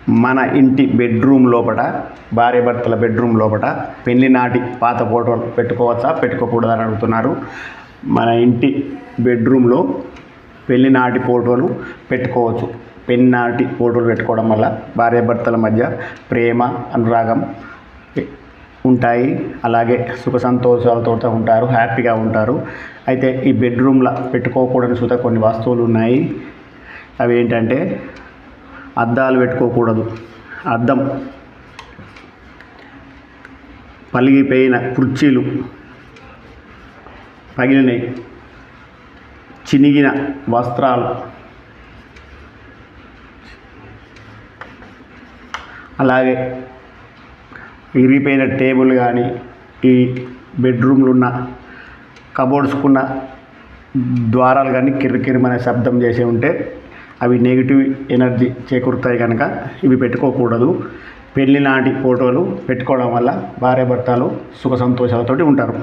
మన ఇంటి బెడ్రూమ్ లోపల, భార్యాభర్తల బెడ్రూమ్ లోపల పెళ్లి నాటి పాత ఫోటోలు పెట్టుకోవచ్చా పెట్టుకోకూడదని అడుగుతున్నారు. మన ఇంటి బెడ్రూమ్లో పెళ్లి నాటి ఫోటోలు పెట్టుకోవచ్చు. పెళ్లి నాటి ఫోటోలు పెట్టుకోవడం వల్ల భార్యాభర్తల మధ్య ప్రేమ, అనురాగం ఉంటాయి. అలాగే సుఖ సంతోషాలతో ఉంటారు, హ్యాపీగా ఉంటారు. అయితే ఈ బెడ్రూమ్లో పెట్టుకోకూడని సుత కొన్ని వస్తువులు ఉన్నాయి. అవి ఏంటంటే అద్దాలు పెట్టుకోకూడదు. అద్దం, పలిగిపోయిన కుర్చీలు, పగిలినవి, చినిగిన వస్త్రాలు, అలాగే విరిగిపోయిన టేబుల్ కానీ, ఈ బెడ్రూమ్లో ఉన్న కబోర్డ్స్కున్న ద్వారాలు కానీ కిరికిరిమనే శబ్దం చేసి ఉంటే అవి నెగిటివ్ ఎనర్జీ చేకూరుతాయి. కనుక ఇవి పెట్టుకోకూడదు. పెళ్లి నాటి ఫోటోలు పెట్టుకోవడం వల్ల భార్యాభర్తలు సుఖ సంతోషాలతోటి ఉంటారు.